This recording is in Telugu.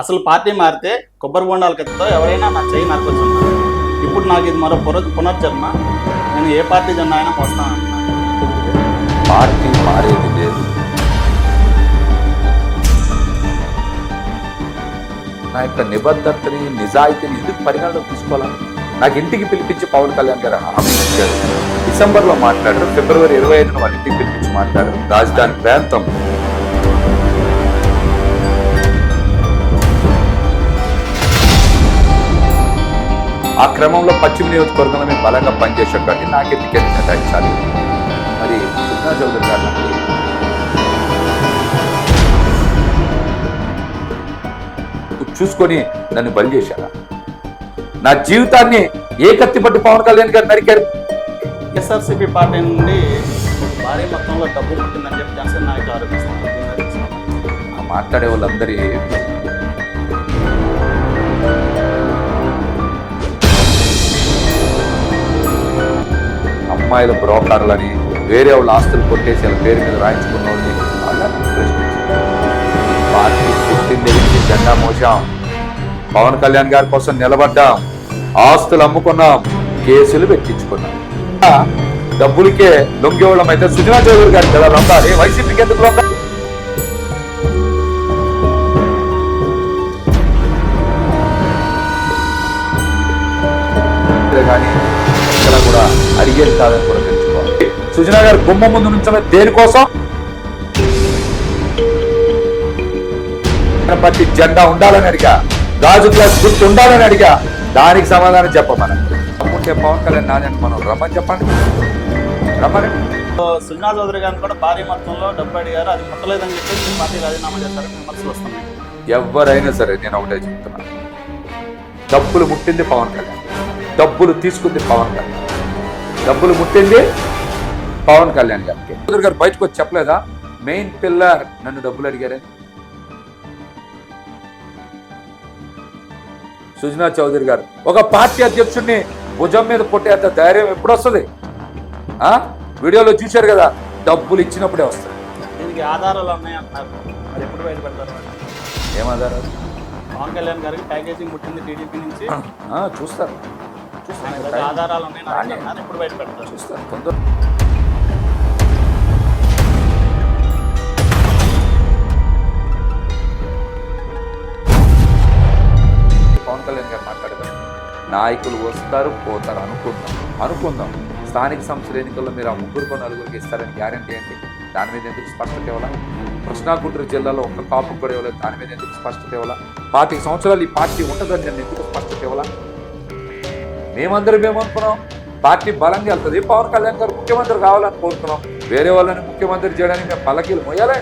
అసలు పార్టీ మారితే కొబ్బరి బొండాల కత్తితో ఎవరైనా నా చెయ్యి నరకొచ్చున్నారు. ఇప్పుడు నాకు ఇది మరో పునర్జన్మ. నేను ఏ పార్టీ జెండా అయినా మోస్తానంటున్నాను. పార్టీ మారేది లేదు. నా యొక్క నిబద్ధతని నిజాయితీని ఎందుకు పరిగణలోకి తీసుకోవాలా? నాకు ఇంటికి పిలిపించి పవన్ కళ్యాణ్ గారు హామీ ఇచ్చారు. డిసెంబర్లో మాట్లాడారు, ఫిబ్రవరి 25న వాళ్ళ ఇంటికి పిలిపించి మాట్లాడారు. రాజధాని ప్రాంతం ఆ క్రమంలో పశ్చిమ నియోజకవర్గంలో మేము బలంగా పనిచేసాం కానీ నాకే టికెట్ కేటాయించాలి. మరి సుజనా చౌదరి గారు చూసుకొని నన్ను బలి చేశారా? నా జీవితాన్ని ఏ కత్తి పట్టి పవన్ కళ్యాణ్ గారు నరికారు? ఎస్ఆర్సీపీ పార్టీ నుండి భారీ మొత్తంలో డబ్బు పుట్టిందని చెప్పి జనసేన నాయకులు ఆరోపిస్తున్నారు. మాట్లాడే వాళ్ళందరి అమ్మాయిల బ్రోకర్లని, వేరే వాళ్ళ ఆస్తులు కొట్టేసి వాళ్ళ పేరు మీద రాయించుకున్న వాళ్ళని పార్టీ పుట్టింది జెండా మోసాం, పవన్ కళ్యాణ్ గారి కోసం నిలబడ్డాం, ఆస్తులు అమ్ముకున్నాం, కేసులు పెట్టించుకున్నాం. డబ్బులకే లొంగేవాళ్ళం అయితే సుజనా చౌదరి గారి కదా లొంగాలి, వైసీపీకి ఎందుకు లొంగాలి? కానీ ఇక్కడ కూడా అడిగేది కాదని కూడా తెలుసుకోవాలి. సుజనా గారు గుమ్మ ముందు నుంచే దేనికోసం? పార్టీ జెండా ఉండాలని అడిగా, గాజు గ్లాస్ గుర్తు ఉండాలని అడిగా, దానికి సమాధానం చెప్పమని అమ్ముంటే పవన్ కళ్యాణ్ నాని మనం రమ్మని చెప్పండి, రమ్మని. సుజనా చౌదరి గారిని కూడా భారీ మొత్తంలో డబ్బు అడిగారు, అది ముట్టలేదని చెప్పి పార్టీ రాజీనామా చేశారని విమర్శలు వస్తున్నాయి. ఎవరైనా సరే నేను ఒకటే చెప్తున్నాను, డబ్బులు ముట్టింది పవన్ కళ్యాణ్, డబ్బులు తీసుకుంది పవన్ కళ్యాణ్, డబ్బులు ముట్టింది పవన్ కళ్యాణ్ గారికి. చౌదరి గారు బయటకు వచ్చి చెప్పలేదా మెయిన్ పిల్లర్ నన్ను డబ్బులు అడిగారని? సుజనా చౌదరి గారు ఒక పార్టీ అధ్యక్షుడిని భుజం మీద కొట్టేంత ధైర్యం ఎప్పుడు వస్తుంది? వీడియోలో చూశారు కదా, డబ్బులు ఇచ్చినప్పుడే వస్తుంది. దీనికి ఆధారాలు ఉన్నాయంటున్నారు, మరి ఎప్పుడు బయటపెడతారు? ఏం ఆధారాలు? పవన్ కళ్యాణ్ గారికి ప్యాకేజింగ్ ముట్టింది టీడీపీ నుంచి చూస్తారు, ఆధారాలు ఉన్నాయి, ఎప్పుడు బయటపెడతారు? చూస్తారు తొందర. పవన్ కళ్యాణ్ గారు మాట్లాడతారు, నాయకులు వస్తారు పోతారు అనుకుందాం. స్థానిక సంస్థల ఎన్నికల్లో మీరు ఆ 3-4 ఇస్తారని గ్యారంటీ ఏంటి? దాని మీద ఎందుకు స్పష్టత ఇవ్వాలా? కృష్ణా గుంటూరు జిల్లాలో ఒక్క కాపు కూడా ఇవ్వలేదు, దాని మీద ఎందుకు స్పష్టత ఇవ్వాలా? 25 సంవత్సరాలు ఈ పార్టీ ఉంటుందని నేను ఎందుకు స్పష్టత ఇవ్వాలా? మేమందరం ఏమనుకున్నాం, పార్టీ బలంగా వెళ్తుంది, పవన్ కళ్యాణ్ గారు ముఖ్యమంత్రి కావాలని కోరుకున్నాం. వేరే వాళ్ళని ముఖ్యమంత్రి చేయడానికి మేము పల్లకీలు మోయాలి.